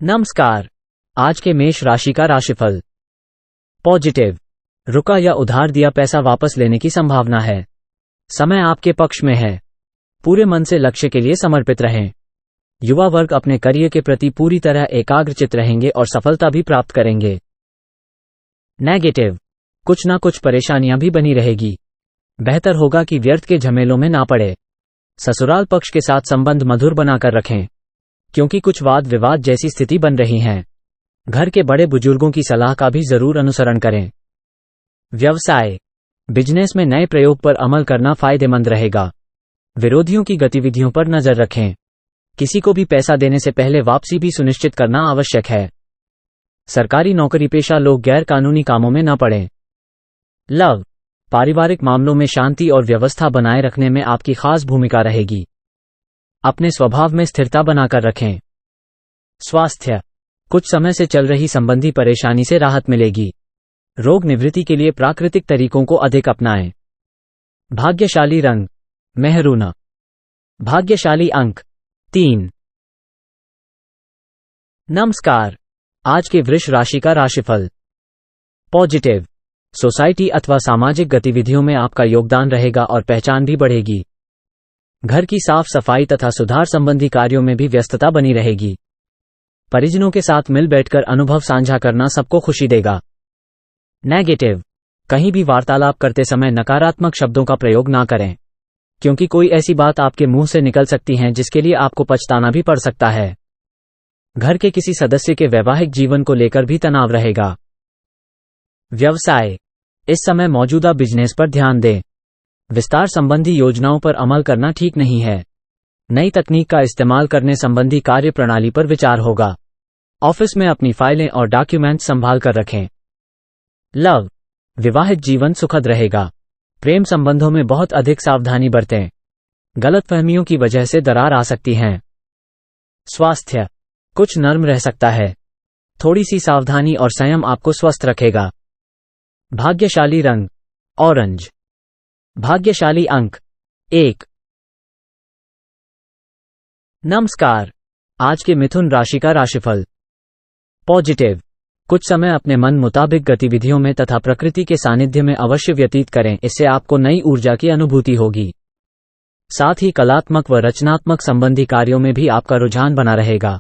नमस्कार। आज के मेष राशि का राशिफल। पॉजिटिव, रुका या उधार दिया पैसा वापस लेने की संभावना है। समय आपके पक्ष में है। पूरे मन से लक्ष्य के लिए समर्पित रहें। युवा वर्ग अपने करियर के प्रति पूरी तरह एकाग्रचित रहेंगे और सफलता भी प्राप्त करेंगे। नेगेटिव, कुछ ना कुछ परेशानियां भी बनी रहेगी। बेहतर होगा कि व्यर्थ के झमेलों में ना पड़े। ससुराल पक्ष के साथ संबंध मधुर बनाकर रखें, क्योंकि कुछ वाद विवाद जैसी स्थिति बन रही है। घर के बड़े बुजुर्गों की सलाह का भी जरूर अनुसरण करें। व्यवसाय, बिजनेस में नए प्रयोग पर अमल करना फायदेमंद रहेगा। विरोधियों की गतिविधियों पर नजर रखें। किसी को भी पैसा देने से पहले वापसी भी सुनिश्चित करना आवश्यक है। सरकारी नौकरी पेशा लोग गैर कानूनी कामों में न पड़ें। लव, पारिवारिक मामलों में शांति और व्यवस्था बनाए रखने में आपकी खास भूमिका रहेगी। अपने स्वभाव में स्थिरता बनाकर रखें। स्वास्थ्य, कुछ समय से चल रही संबंधी परेशानी से राहत मिलेगी। रोग निवृत्ति के लिए प्राकृतिक तरीकों को अधिक अपनाएं। भाग्यशाली रंग मेहरून। भाग्यशाली अंक 3। नमस्कार। आज के वृष राशि का राशिफल। पॉजिटिव, सोसाइटी अथवा सामाजिक गतिविधियों में आपका योगदान रहेगा और पहचान भी बढ़ेगी। घर की साफ सफाई तथा सुधार संबंधी कार्यों में भी व्यस्तता बनी रहेगी। परिजनों के साथ मिल बैठकर अनुभव साझा करना सबको खुशी देगा। नेगेटिव, कहीं भी वार्तालाप करते समय नकारात्मक शब्दों का प्रयोग ना करें, क्योंकि कोई ऐसी बात आपके मुंह से निकल सकती है जिसके लिए आपको पछताना भी पड़ सकता है। घर के किसी सदस्य के वैवाहिक जीवन को लेकर भी तनाव रहेगा। व्यवसाय, इस समय मौजूदा बिजनेस पर ध्यान दें। विस्तार संबंधी योजनाओं पर अमल करना ठीक नहीं है। नई तकनीक का इस्तेमाल करने संबंधी कार्य प्रणाली पर विचार होगा। ऑफिस में अपनी फाइलें और डॉक्यूमेंट संभाल कर रखें। लव, विवाहित जीवन सुखद रहेगा। प्रेम संबंधों में बहुत अधिक सावधानी बरतें। गलतफहमियों की वजह से दरार आ सकती है। स्वास्थ्य, कुछ नर्म रह सकता है। थोड़ी सी सावधानी और संयम आपको स्वस्थ रखेगा। भाग्यशाली रंग ऑरेंज। भाग्यशाली अंक 1। नमस्कार। आज के मिथुन राशि का राशिफल। पॉजिटिव, कुछ समय अपने मन मुताबिक गतिविधियों में तथा प्रकृति के सानिध्य में अवश्य व्यतीत करें। इससे आपको नई ऊर्जा की अनुभूति होगी। साथ ही कलात्मक व रचनात्मक संबंधी कार्यों में भी आपका रुझान बना रहेगा।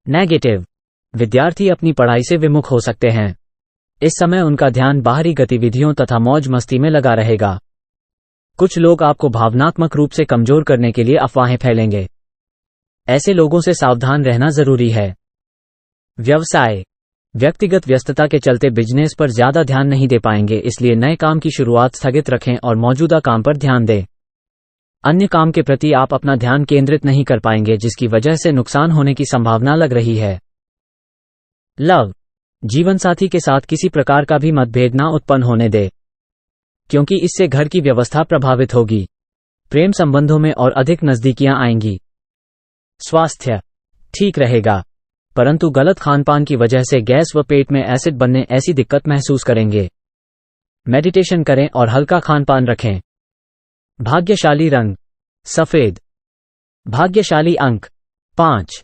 नेगेटिव, विद्यार्थी अपनी पढ़ाई से विमुख हो सकते हैं। इस समय उनका ध्यान बाहरी गतिविधियों तथा मौज मस्ती में लगा रहेगा। कुछ लोग आपको भावनात्मक रूप से कमजोर करने के लिए अफवाहें फैलेंगे। ऐसे लोगों से सावधान रहना जरूरी है। व्यवसाय, व्यक्तिगत व्यस्तता के चलते बिजनेस पर ज्यादा ध्यान नहीं दे पाएंगे, इसलिए नए काम की शुरुआत स्थगित रखें और मौजूदा काम पर ध्यान दें। अन्य काम के प्रति आप अपना ध्यान केंद्रित नहीं कर पाएंगे, जिसकी वजह से नुकसान होने की संभावना लग रही है। लव, जीवनसाथी के साथ किसी प्रकार का भी मतभेद ना उत्पन्न होने दे, क्योंकि इससे घर की व्यवस्था प्रभावित होगी। प्रेम संबंधों में और अधिक नजदीकियां आएंगी। स्वास्थ्य ठीक रहेगा, परंतु गलत खानपान की वजह से गैस व पेट में एसिड बनने ऐसी दिक्कत महसूस करेंगे। मेडिटेशन करें और हल्का खानपान रखें। भाग्यशाली रंग सफेद। भाग्यशाली अंक 5।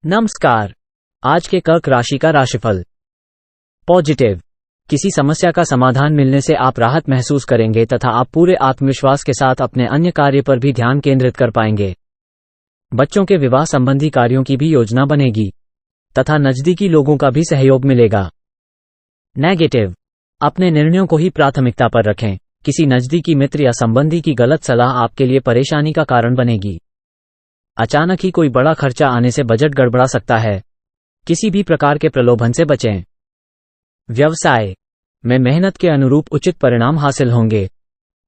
नमस्कार। आज के कर्क राशि का राशिफल। पॉजिटिव, किसी समस्या का समाधान मिलने से आप राहत महसूस करेंगे तथा आप पूरे आत्मविश्वास के साथ अपने अन्य कार्य पर भी ध्यान केंद्रित कर पाएंगे। बच्चों के विवाह संबंधी कार्यों की भी योजना बनेगी तथा नजदीकी लोगों का भी सहयोग मिलेगा। नेगेटिव, अपने निर्णयों को ही प्राथमिकता पर रखें। किसी नजदीकी मित्र या संबंधी की गलत सलाह आपके लिए परेशानी का कारण बनेगी। अचानक ही कोई बड़ा खर्चा आने से बजट गड़बड़ा सकता है। किसी भी प्रकार के प्रलोभन से बचें। व्यवसाय में मेहनत के अनुरूप उचित परिणाम हासिल होंगे।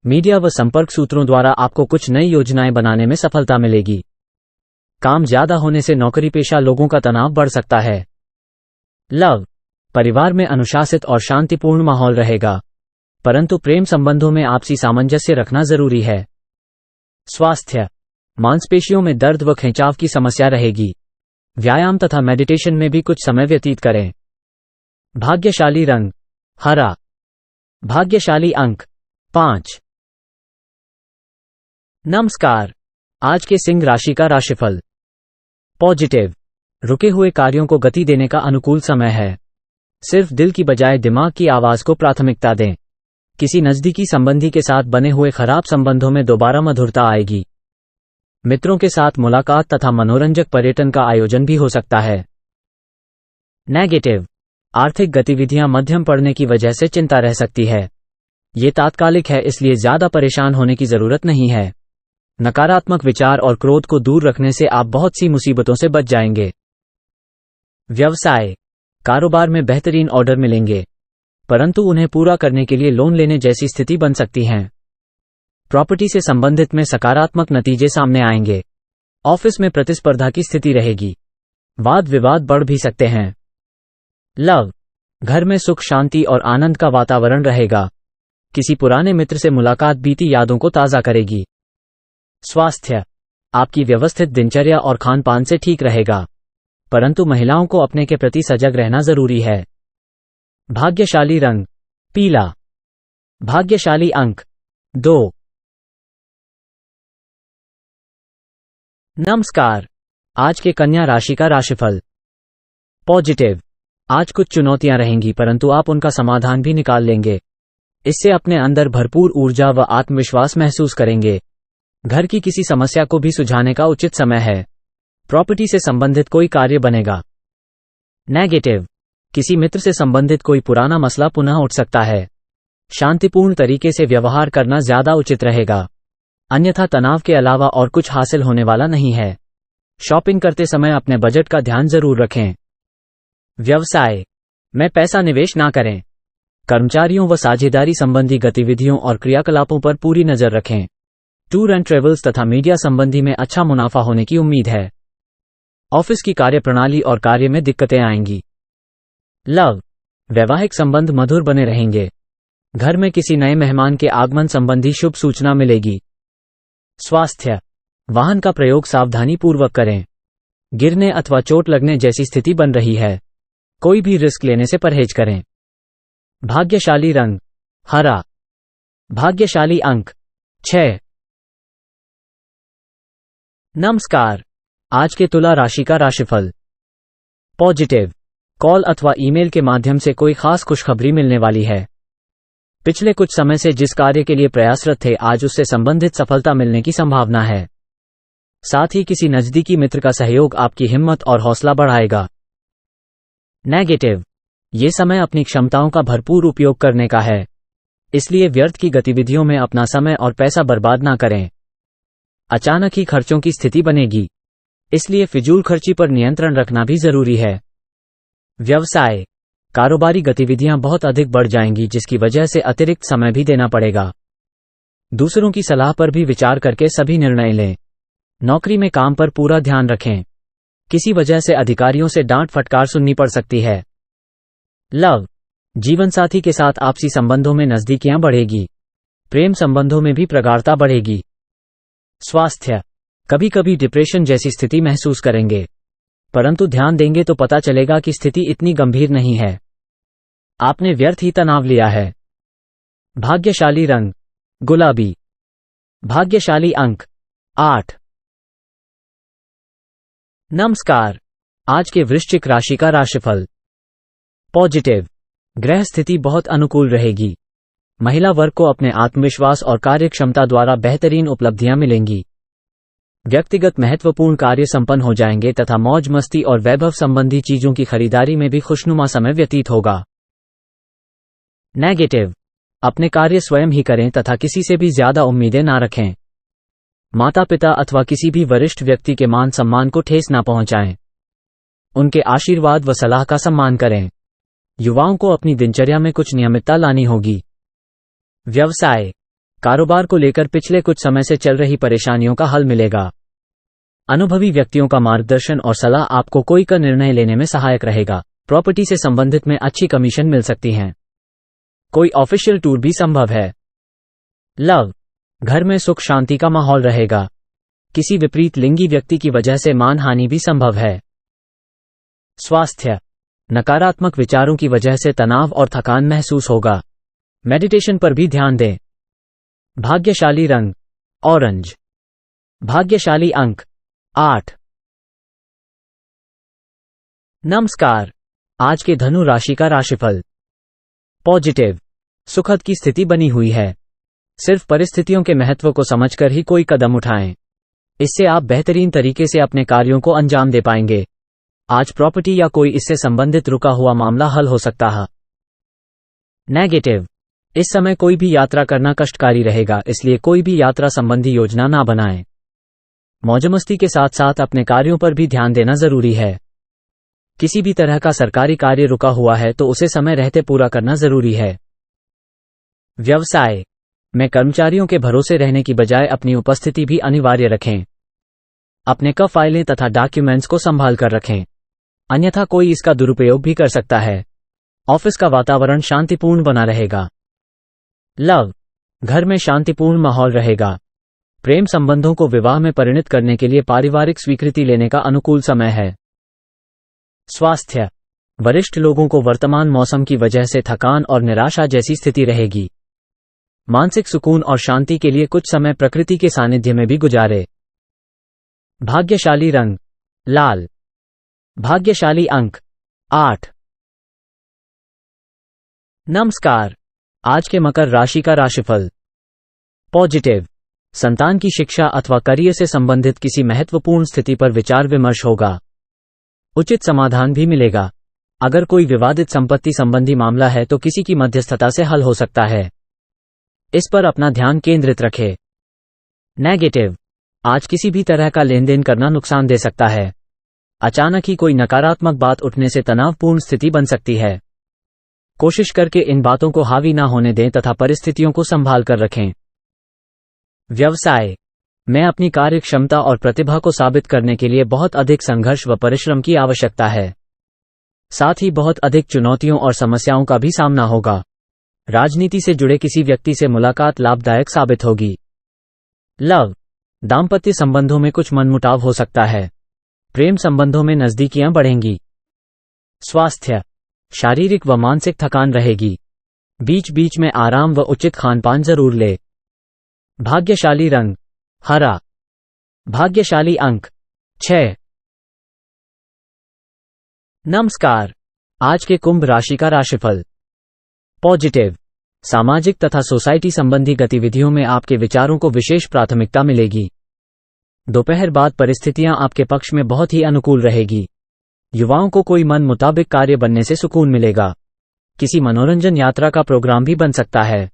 मीडिया व संपर्क सूत्रों द्वारा आपको कुछ नई योजनाएं बनाने में सफलता मिलेगी। काम ज्यादा होने से नौकरी पेशा लोगों का तनाव बढ़ सकता है। लव, परिवार में अनुशासित और शांतिपूर्ण माहौल रहेगा, परंतु प्रेम संबंधों में आपसी सामंजस्य रखना जरूरी है। स्वास्थ्य, मांसपेशियों में दर्द व खिंचाव की समस्या रहेगी। व्यायाम तथा मेडिटेशन में भी कुछ समय व्यतीत करें। भाग्यशाली रंग हरा। भाग्यशाली अंक 5। नमस्कार। आज के सिंह राशि का राशिफल। पॉजिटिव, रुके हुए कार्यों को गति देने का अनुकूल समय है। सिर्फ दिल की बजाय दिमाग की आवाज को प्राथमिकता दें। किसी नजदीकी संबंधी के साथ बने हुए खराब संबंधों में दोबारा मधुरता आएगी। मित्रों के साथ मुलाकात तथा मनोरंजक पर्यटन का आयोजन भी हो सकता है। नेगेटिव, आर्थिक गतिविधियां मध्यम पड़ने की वजह से चिंता रह सकती है। ये तात्कालिक है, इसलिए ज्यादा परेशान होने की जरूरत नहीं है। नकारात्मक विचार और क्रोध को दूर रखने से आप बहुत सी मुसीबतों से बच जाएंगे। व्यवसाय, कारोबार में बेहतरीन ऑर्डर मिलेंगे, परंतु उन्हें पूरा करने के लिए लोन लेने जैसी स्थिति बन सकती है। प्रॉपर्टी से संबंधित में सकारात्मक नतीजे सामने आएंगे। ऑफिस में प्रतिस्पर्धा की स्थिति रहेगी। वाद विवाद बढ़ भी सकते हैं। लव, घर में सुख शांति और आनंद का वातावरण रहेगा। किसी पुराने मित्र से मुलाकात बीती यादों को ताज़ा करेगी। स्वास्थ्य, आपकी व्यवस्थित दिनचर्या और खान पान से ठीक रहेगा, परंतु महिलाओं को अपने के प्रति सजग रहना जरूरी है। भाग्यशाली रंग पीला। भाग्यशाली अंक 2। नमस्कार, आज के कन्या राशि का राशिफल। पॉजिटिव, आज कुछ चुनौतियां रहेंगी, परंतु आप उनका समाधान भी निकाल लेंगे। इससे अपने अंदर भरपूर ऊर्जा व आत्मविश्वास महसूस करेंगे। घर की किसी समस्या को भी सुलझाने का उचित समय है। प्रॉपर्टी से संबंधित कोई कार्य बनेगा। नेगेटिव, किसी मित्र से संबंधित कोई पुराना मसला पुनः उठ सकता है। शांतिपूर्ण तरीके से व्यवहार करना ज्यादा उचित रहेगा, अन्यथा तनाव के अलावा और कुछ हासिल होने वाला नहीं है। शॉपिंग करते समय अपने बजट का ध्यान जरूर रखें। व्यवसाय में पैसा निवेश ना करें। कर्मचारियों व साझेदारी संबंधी गतिविधियों और क्रियाकलापों पर पूरी नजर रखें। टूर एंड ट्रेवल्स तथा मीडिया संबंधी में अच्छा मुनाफा होने की उम्मीद है। ऑफिस की कार्यप्रणाली और कार्य में दिक्कतें आएंगी। लव, वैवाहिक संबंध मधुर बने रहेंगे। घर में किसी नए मेहमान के आगमन संबंधी शुभ सूचना मिलेगी। स्वास्थ्य, वाहन का प्रयोग सावधानी पूर्वक करें। गिरने अथवा चोट लगने जैसी स्थिति बन रही है। कोई भी रिस्क लेने से परहेज करें। भाग्यशाली रंग हरा। भाग्यशाली अंक 6। नमस्कार, आज के तुला राशि का राशिफल। पॉजिटिव, कॉल अथवा ईमेल के माध्यम से कोई खास खुशखबरी मिलने वाली है। पिछले कुछ समय से जिस कार्य के लिए प्रयासरत थे, आज उससे संबंधित सफलता मिलने की संभावना है। साथ ही किसी नजदीकी मित्र का सहयोग आपकी हिम्मत और हौसला बढ़ाएगा। नेगेटिव, ये समय अपनी क्षमताओं का भरपूर उपयोग करने का है, इसलिए व्यर्थ की गतिविधियों में अपना समय और पैसा बर्बाद ना करें। अचानक ही खर्चों की स्थिति बनेगी, इसलिए फिजूल खर्ची पर नियंत्रण रखना भी जरूरी है। व्यवसाय, कारोबारी गतिविधियां बहुत अधिक बढ़ जाएंगी, जिसकी वजह से अतिरिक्त समय भी देना पड़ेगा। दूसरों की सलाह पर भी विचार करके सभी निर्णय लें। नौकरी में काम पर पूरा ध्यान रखें। किसी वजह से अधिकारियों से डांट फटकार सुननी पड़ सकती है। लव, जीवनसाथी के साथ आपसी संबंधों में नजदीकियां बढ़ेगी। प्रेम संबंधों में भी प्रगाढ़ता बढ़ेगी। स्वास्थ्य, कभी कभी डिप्रेशन जैसी स्थिति महसूस करेंगे, परंतु ध्यान देंगे तो पता चलेगा कि स्थिति इतनी गंभीर नहीं है। आपने व्यर्थ ही तनाव लिया है। भाग्यशाली रंग गुलाबी। भाग्यशाली अंक 8। नमस्कार, आज के वृश्चिक राशि का राशिफल। पॉजिटिव, ग्रह स्थिति बहुत अनुकूल रहेगी। महिला वर्ग को अपने आत्मविश्वास और कार्य क्षमता द्वारा बेहतरीन उपलब्धियां मिलेंगी। व्यक्तिगत महत्वपूर्ण कार्य संपन्न हो जाएंगे तथा मौज मस्ती और वैभव संबंधी चीजों की खरीदारी में भी खुशनुमा समय व्यतीत होगा। नेगेटिव, अपने कार्य स्वयं ही करें तथा किसी से भी ज्यादा उम्मीदें ना रखें। माता पिता अथवा किसी भी वरिष्ठ व्यक्ति के मान सम्मान को ठेस ना पहुंचाएं। उनके आशीर्वाद व सलाह का सम्मान करें। युवाओं को अपनी दिनचर्या में कुछ नियमितता लानी होगी। व्यवसाय, कारोबार को लेकर पिछले कुछ समय से चल रही परेशानियों का हल मिलेगा। अनुभवी व्यक्तियों का मार्गदर्शन और सलाह आपको कोई का निर्णय लेने में सहायक रहेगा। प्रॉपर्टी से संबंधित में अच्छी कमीशन मिल सकती हैं। कोई ऑफिशियल टूर भी संभव है। लव, घर में सुख शांति का माहौल रहेगा। किसी विपरीत लिंगी व्यक्ति की वजह से मानहानि भी संभव है। स्वास्थ्य, नकारात्मक विचारों की वजह से तनाव और थकान महसूस होगा। मेडिटेशन पर भी ध्यान दें। भाग्यशाली रंग ऑरेंज। भाग्यशाली अंक 8। नमस्कार। आज के धनु राशि का राशिफल। पॉजिटिव, सुखद की स्थिति बनी हुई है। सिर्फ परिस्थितियों के महत्व को समझकर ही कोई कदम उठाएं। इससे आप बेहतरीन तरीके से अपने कार्यों को अंजाम दे पाएंगे। आज प्रॉपर्टी या कोई इससे संबंधित रुका हुआ मामला हल हो सकता है। नेगेटिव, इस समय कोई भी यात्रा करना कष्टकारी रहेगा, इसलिए कोई भी यात्रा संबंधी योजना ना बनाएं। मौजमस्ती के साथ साथ अपने कार्यों पर भी ध्यान देना जरूरी है। किसी भी तरह का सरकारी कार्य रुका हुआ है तो उसे समय रहते पूरा करना जरूरी है। व्यवसाय में कर्मचारियों के भरोसे रहने की बजाय अपनी उपस्थिति भी अनिवार्य रखें। अपने फाइलें तथा डॉक्यूमेंट्स को संभाल कर रखें, अन्यथा कोई इसका दुरुपयोग भी कर सकता है। ऑफिस का वातावरण शांतिपूर्ण बना रहेगा। लव, घर में शांतिपूर्ण माहौल रहेगा। प्रेम संबंधों को विवाह में परिणत करने के लिए पारिवारिक स्वीकृति लेने का अनुकूल समय है। स्वास्थ्य, वरिष्ठ लोगों को वर्तमान मौसम की वजह से थकान और निराशा जैसी स्थिति रहेगी। मानसिक सुकून और शांति के लिए कुछ समय प्रकृति के सानिध्य में भी गुजारे। भाग्यशाली रंग लाल। भाग्यशाली अंक 8। नमस्कार। आज के मकर राशि का राशिफल। पॉजिटिव, संतान की शिक्षा अथवा करियर से संबंधित किसी महत्वपूर्ण स्थिति पर विचार विमर्श होगा। उचित समाधान भी मिलेगा। अगर कोई विवादित संपत्ति संबंधी मामला है तो किसी की मध्यस्थता से हल हो सकता है। इस पर अपना ध्यान केंद्रित रखें। नेगेटिव, आज किसी भी तरह का लेन देन करना नुकसान दे सकता है। अचानक ही कोई नकारात्मक बात उठने से तनावपूर्ण स्थिति बन सकती है। कोशिश करके इन बातों को हावी ना होने दें तथा परिस्थितियों को संभाल कर रखें। व्यवसाय में अपनी कार्य क्षमता और प्रतिभा को साबित करने के लिए बहुत अधिक संघर्ष व परिश्रम की आवश्यकता है। साथ ही बहुत अधिक चुनौतियों और समस्याओं का भी सामना होगा। राजनीति से जुड़े किसी व्यक्ति से मुलाकात लाभदायक साबित होगी। लव, दाम्पत्य संबंधों में कुछ मनमुटाव हो सकता है। प्रेम संबंधों में नजदीकियां बढ़ेंगी। स्वास्थ्य, शारीरिक व मानसिक थकान रहेगी। बीच बीच में आराम व उचित खानपान जरूर ले। भाग्यशाली रंग हरा। भाग्यशाली अंक 6। नमस्कार। आज के कुंभ राशि का राशिफल। पॉजिटिव, सामाजिक तथा सोसाइटी संबंधी गतिविधियों में आपके विचारों को विशेष प्राथमिकता मिलेगी। दोपहर बाद परिस्थितियां आपके पक्ष में बहुत ही अनुकूल रहेगी। युवाओं को कोई मन मुताबिक कार्य बनने से सुकून मिलेगा। किसी मनोरंजन यात्रा का प्रोग्राम भी बन सकता है।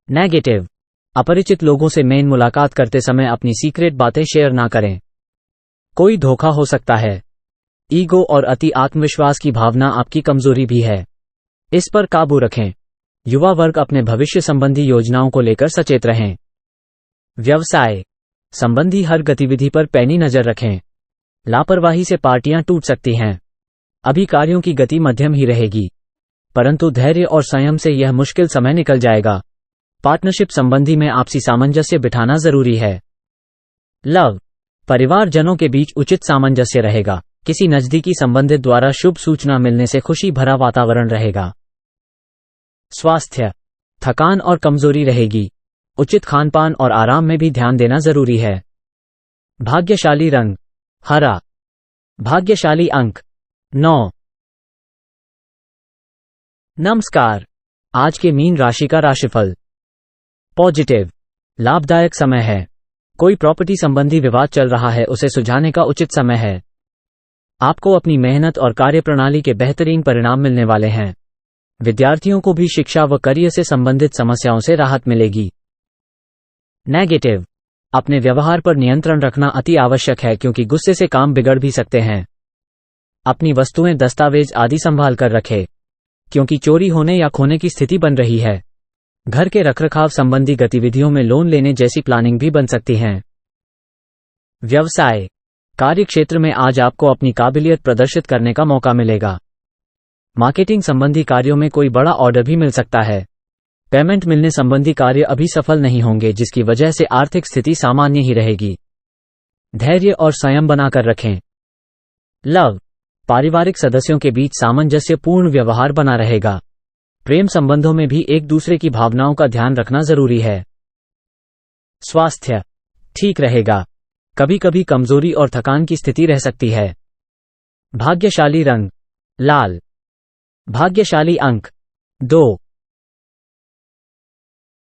नेगेटिव, अपरिचित लोगों से मेन मुलाकात करते समय अपनी सीक्रेट बातें शेयर ना करें। कोई धोखा हो सकता है। ईगो और अति आत्मविश्वास की भावना आपकी कमजोरी भी है। इस पर काबू रखें। युवा वर्ग अपने भविष्य संबंधी योजनाओं को लेकर सचेत रहें। व्यवसाय संबंधी हर गतिविधि पर पैनी नजर रखें। लापरवाही से पार्टियां टूट सकती हैं। अभी कार्यों की गति मध्यम ही रहेगी, परंतु धैर्य और संयम से यह मुश्किल समय निकल जाएगा। पार्टनरशिप संबंधी में आपसी सामंजस्य बिठाना जरूरी है। लव, परिवारजनों के बीच उचित सामंजस्य रहेगा। किसी नजदीकी संबंधित द्वारा शुभ सूचना मिलने से खुशी भरा वातावरण रहेगा। स्वास्थ्य, थकान और कमजोरी रहेगी। उचित खानपान और आराम में भी ध्यान देना जरूरी है। भाग्यशाली रंग हरा। भाग्यशाली अंक 9। नमस्कार। आज के मीन राशि का राशिफल। पॉजिटिव, लाभदायक समय है। कोई प्रॉपर्टी संबंधी विवाद चल रहा है, उसे सुलझाने का उचित समय है। आपको अपनी मेहनत और कार्यप्रणाली के बेहतरीन परिणाम मिलने वाले हैं। विद्यार्थियों को भी शिक्षा व करियर से संबंधित समस्याओं से राहत मिलेगी। नेगेटिव, अपने व्यवहार पर नियंत्रण रखना अति आवश्यक है, क्योंकि गुस्से से काम बिगड़ भी सकते हैं। अपनी वस्तुएं, दस्तावेज आदि संभाल कर रखें, क्योंकि चोरी होने या खोने की स्थिति बन रही है। घर के रखरखाव संबंधी गतिविधियों में लोन लेने जैसी प्लानिंग भी बन सकती हैं। व्यवसाय कार्य क्षेत्र में आज आपको अपनी काबिलियत प्रदर्शित करने का मौका मिलेगा। मार्केटिंग संबंधी कार्यों में कोई बड़ा ऑर्डर भी मिल सकता है। पेमेंट मिलने संबंधी कार्य अभी सफल नहीं होंगे, जिसकी वजह से आर्थिक स्थिति सामान्य ही रहेगी। धैर्य और संयम बनाकर रखें। लव, पारिवारिक सदस्यों के बीच सामंजस्यपूर्ण व्यवहार बना रहेगा। प्रेम संबंधों में भी एक दूसरे की भावनाओं का ध्यान रखना जरूरी है। स्वास्थ्य ठीक रहेगा। कभी कभी कमजोरी और थकान की स्थिति रह सकती है। भाग्यशाली रंग लाल। भाग्यशाली अंक 2,